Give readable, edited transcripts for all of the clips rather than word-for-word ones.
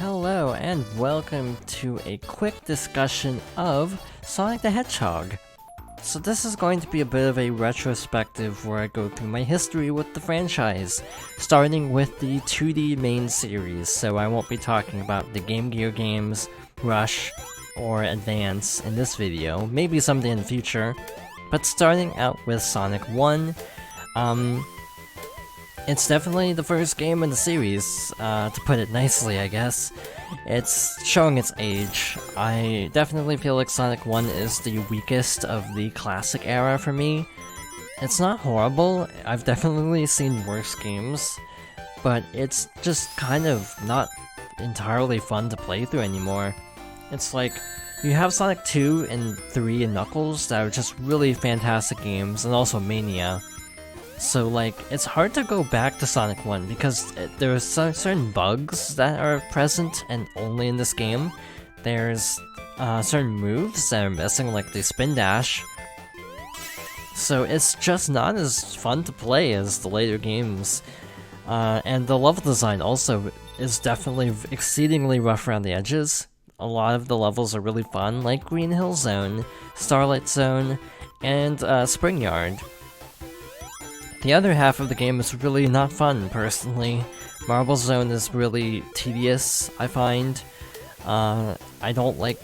Hello and welcome to a quick discussion of Sonic the Hedgehog. So this is going to be a bit of a retrospective where I go through my history with the franchise, starting with the 2D main series, so I won't be talking about the Game Gear games, Rush, or Advance in this video, maybe someday in the future, but starting out with Sonic 1, it's definitely the first game in the series, to put it nicely, I guess. It's showing its age. I definitely feel like Sonic 1 is the weakest of the classic era for me. It's not horrible, I've definitely seen worse games, but it's just kind of not entirely fun to play through anymore. It's like, you have Sonic 2 and 3 and Knuckles that are just really fantastic games, and also Mania. So like, it's hard to go back to Sonic 1 because there are certain bugs that are present and only in this game. There's certain moves that are missing, like the spin dash. So it's just not as fun to play as the later games. And the level design also is definitely exceedingly rough around the edges. A lot of the levels are really fun, like Green Hill Zone, Starlight Zone, and Spring Yard. The other half of the game is really not fun, personally. Marble Zone is really tedious, I find. I don't like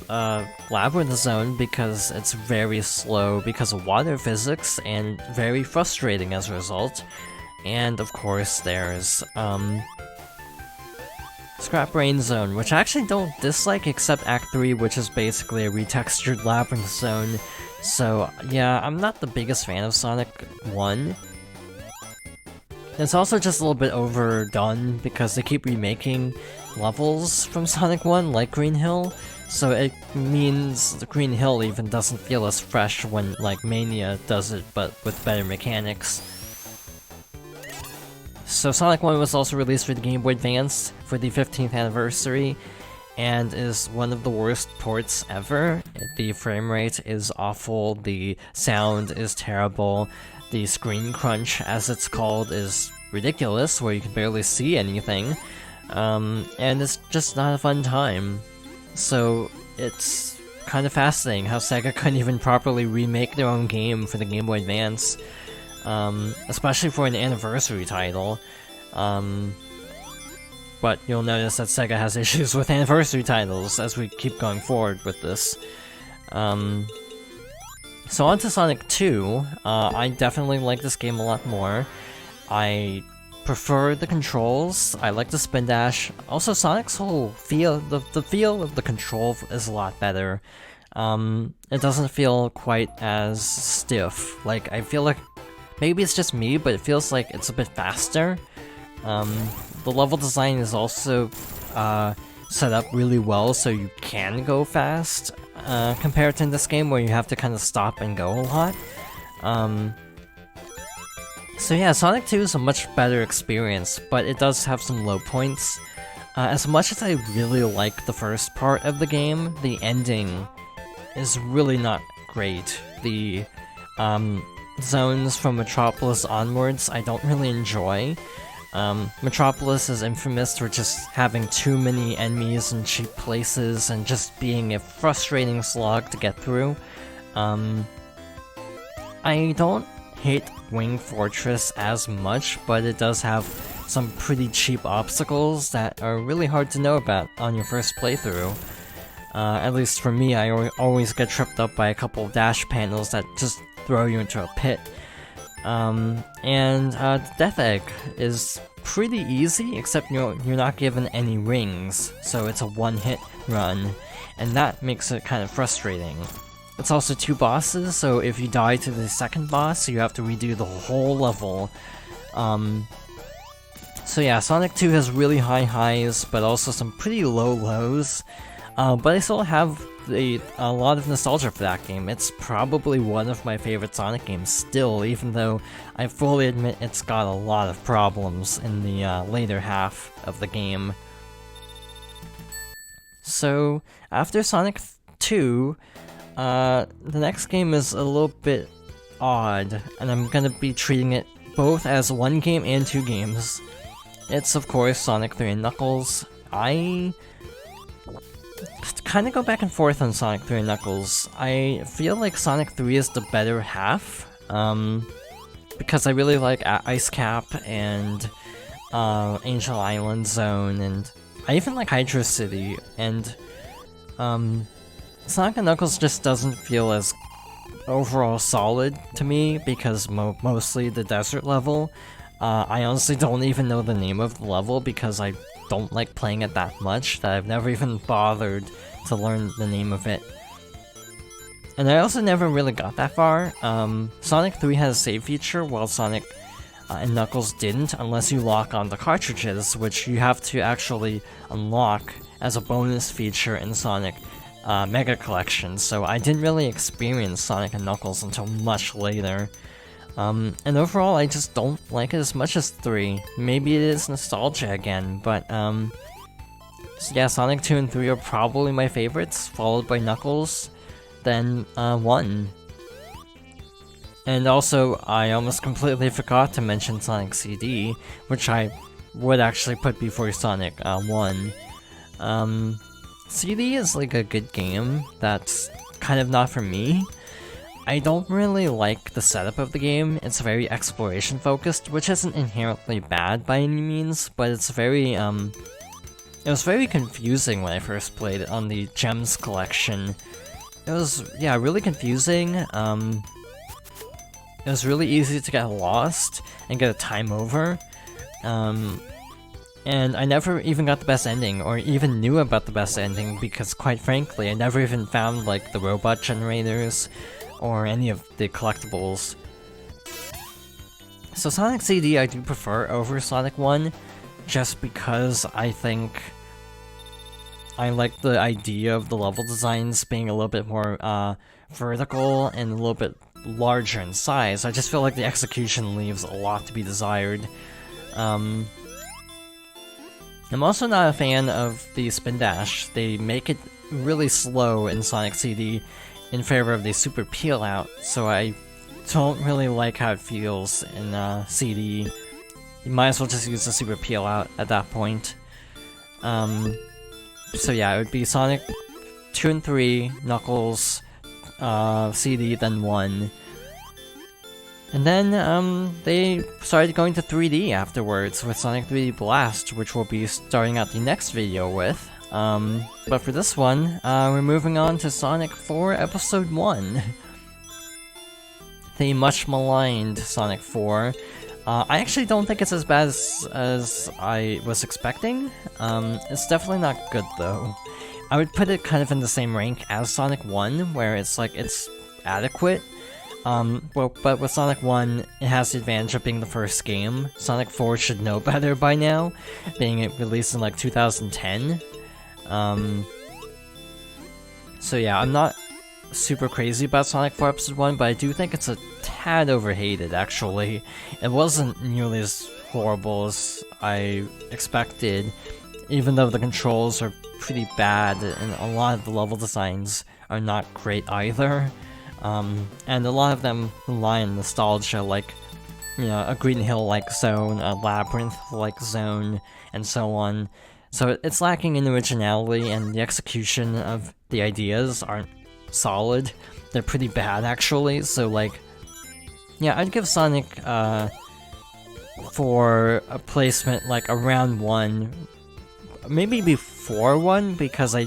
Labyrinth Zone because it's very slow because of water physics and very frustrating as a result. And of course there's Scrap Brain Zone, which I actually don't dislike except Act 3, which is basically a retextured Labyrinth Zone. So yeah, I'm not the biggest fan of Sonic 1. It's also just a little bit overdone because they keep remaking levels from Sonic 1, like Green Hill, so it means the Green Hill even doesn't feel as fresh when like Mania does it, but with better mechanics. So Sonic 1 was also released for the Game Boy Advance for the 15th anniversary, and is one of the worst ports ever. The frame rate is awful, the sound is terrible, the screen crunch, as it's called, is ridiculous, where you can barely see anything, and it's just not a fun time. So it's kind of fascinating how Sega couldn't even properly remake their own game for the Game Boy Advance, especially for an anniversary title. But you'll notice that Sega has issues with anniversary titles as we keep going forward with this. So on to Sonic 2, I definitely like this game a lot more. I prefer the controls, I like the spin dash. Also Sonic's whole feel, the feel of the control is a lot better. It doesn't feel quite as stiff. Like, I feel like, maybe it's just me, but it feels like it's a bit faster. The level design is also set up really well so you can go fast, compared to in this game where you have to kind of stop and go a lot. So yeah, Sonic 2 is a much better experience, but it does have some low points. As much as I really like the first part of the game, the ending is really not great. The zones from Metropolis onwards I don't really enjoy. Metropolis is infamous for just having too many enemies in cheap places and just being a frustrating slog to get through. I don't hate Wing Fortress as much, but it does have some pretty cheap obstacles that are really hard to know about on your first playthrough. At least for me, I always get tripped up by a couple of dash panels that just throw you into a pit. Death Egg is pretty easy, except you're not given any rings, so it's a one-hit run, and that makes it kind of frustrating. It's also 2 bosses, so if you die to the second boss, you have to redo the whole level. So yeah, Sonic 2 has really high highs, but also some pretty low lows. But I still have a lot of nostalgia for that game. It's probably one of my favorite Sonic games still, even though I fully admit it's got a lot of problems in the later half of the game. So, after Sonic 2, the next game is a little bit odd, and I'm gonna be treating it both as one game and 2 games. It's of course Sonic 3 and Knuckles. I kind of go back and forth on Sonic 3 and Knuckles. I feel like Sonic 3 is the better half, because I really like Ice Cap and Angel Island Zone, and I even like Hydro City, and Sonic and Knuckles just doesn't feel as overall solid to me because mostly the desert level. I honestly don't even know the name of the level because I don't like playing it that much that I've never even bothered to learn the name of it. And I also never really got that far. Sonic 3 has a save feature while Sonic and Knuckles didn't, unless you lock on the cartridges, which you have to actually unlock as a bonus feature in Sonic Mega Collection, so I didn't really experience Sonic and Knuckles until much later. And overall, I just don't like it as much as 3. Maybe it is nostalgia again, but so yeah, Sonic 2 and 3 are probably my favorites, followed by Knuckles, then 1. And also, I almost completely forgot to mention Sonic CD, which I would actually put before Sonic 1. CD is like a good game that's kind of not for me. I don't really like the setup of the game. It's very exploration focused, which isn't inherently bad by any means, but it's very, it was very confusing when I first played it on the Gems collection. It was, yeah, really confusing. It was really easy to get lost and get a time over. And I never even got the best ending, or even knew about the best ending, because quite frankly, I never even found like the robot generators, or any of the collectibles. So Sonic CD I do prefer over Sonic 1, just because I think I like the idea of the level designs being a little bit more vertical and a little bit larger in size. I just feel like the execution leaves a lot to be desired. I'm also not a fan of the spin dash. They make it really slow in Sonic CD in favor of the super peel out, so I don't really like how it feels in CD. You might as well just use the super peel out at that point. So yeah, it would be Sonic 2 and 3, Knuckles, CD, then 1. And then, they started going to 3D afterwards with Sonic 3D Blast, which we'll be starting out the next video with. But for this one, we're moving on to Sonic 4 Episode 1. The much maligned Sonic 4. I actually don't think it's as bad as I was expecting. It's definitely not good though. I would put it kind of in the same rank as Sonic 1, where it's like, it's adequate. But with Sonic 1, it has the advantage of being the first game. Sonic 4 should know better by now, being it released in like 2010. So yeah, I'm not super crazy about Sonic 4 Episode 1, but I do think it's a tad overhated, actually. It wasn't nearly as horrible as I expected, even though the controls are pretty bad, and a lot of the level designs are not great either. And a lot of them rely on nostalgia, like, you know, a Green Hill-like zone, a Labyrinth-like zone, and so on. So it's lacking in originality, and the execution of the ideas aren't solid. They're pretty bad, actually, so, like, yeah, I'd give Sonic, for a placement, like, around 1, maybe before 1, because I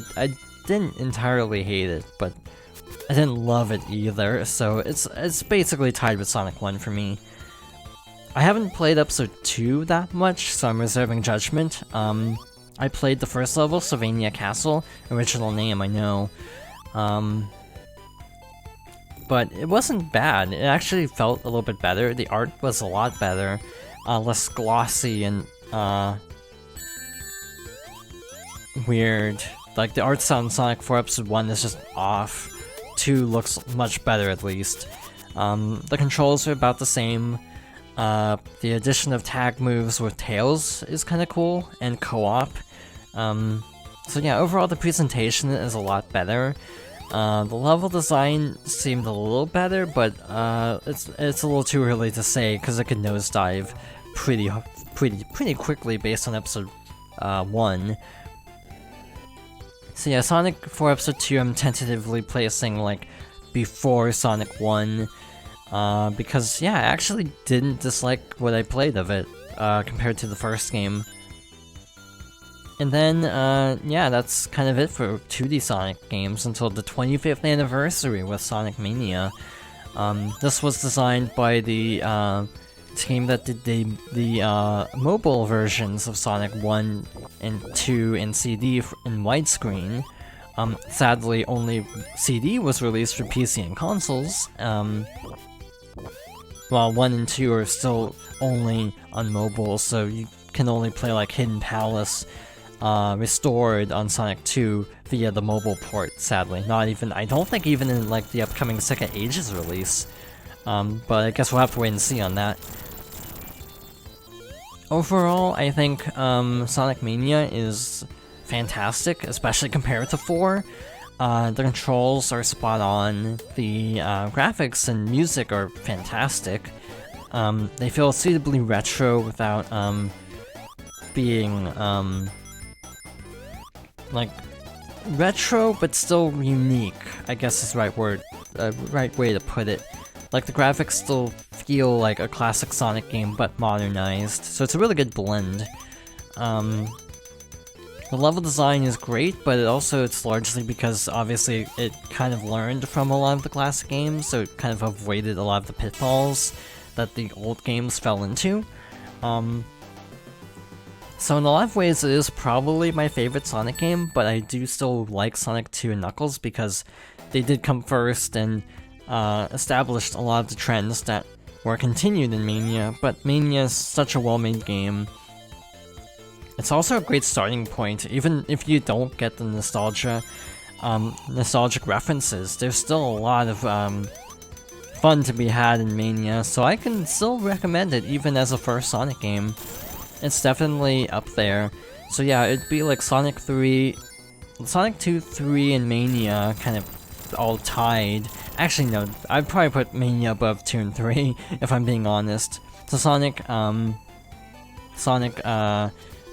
didn't entirely hate it, but I didn't love it either, so it's basically tied with Sonic 1 for me. I haven't played Episode 2 that much, so I'm reserving judgment. I played the first level, Sylvania Castle, original name, I know. But it wasn't bad. It actually felt a little bit better. The art was a lot better, less glossy and weird. Like, the art style in Sonic 4 Episode 1 is just off. 2 looks much better, at least. The controls are about the same. The addition of tag moves with Tails is kind of cool, and co-op. So yeah, overall the presentation is a lot better. The level design seemed a little better, but it's a little too early to say because it could nosedive pretty quickly based on Episode 1. So yeah, Sonic 4 Episode 2 I'm tentatively placing like before Sonic 1, because yeah, I actually didn't dislike what I played of it, compared to the first game. And then, yeah, that's kind of it for 2D Sonic games until the 25th anniversary with Sonic Mania. This was designed by the team that did the mobile versions of Sonic 1 and 2 in CD in widescreen. Sadly, only CD was released for PC and consoles, while 1 and 2 are still only on mobile, so you can only play like Hidden Palace restored on Sonic 2 via the mobile port, sadly. I don't think even in like the upcoming Second Ages release, but I guess we'll have to wait and see on that. Overall, I think Sonic Mania is fantastic, especially compared to 4. The controls are spot on, the graphics and music are fantastic. They feel suitably retro without being like retro but still unique, I guess is the right way to put it. Like the graphics still feel like a classic Sonic game but modernized, so it's a really good blend. The level design is great, but it's largely because obviously it kind of learned from a lot of the classic games, so it kind of avoided a lot of the pitfalls that the old games fell into. So in a lot of ways it is probably my favorite Sonic game, but I do still like Sonic 2 and Knuckles because they did come first and established a lot of the trends that were continued in Mania, but Mania is such a well-made game. It's also a great starting point, even if you don't get the nostalgic references. There's still a lot of fun to be had in Mania, so I can still recommend it even as a first Sonic game. It's definitely up there. So yeah, it'd be like Sonic 2, 3, and Mania kind of all tied. Actually no, I'd probably put Mania above 2 and 3 if I'm being honest. So Sonic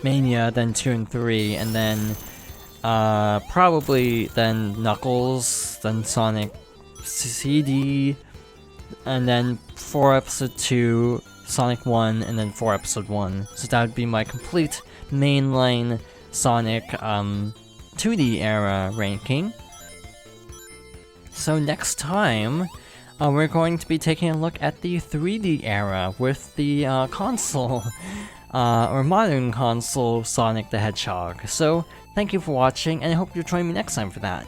Mania, then 2 and 3, and then probably then Knuckles, then Sonic CD, and then 4 Episode 2, Sonic 1, and then 4 Episode 1. So that would be my complete mainline Sonic 2D era ranking. So next time, we're going to be taking a look at the 3D era with the console, or modern console Sonic the Hedgehog. So thank you for watching, and I hope you'll join me next time for that.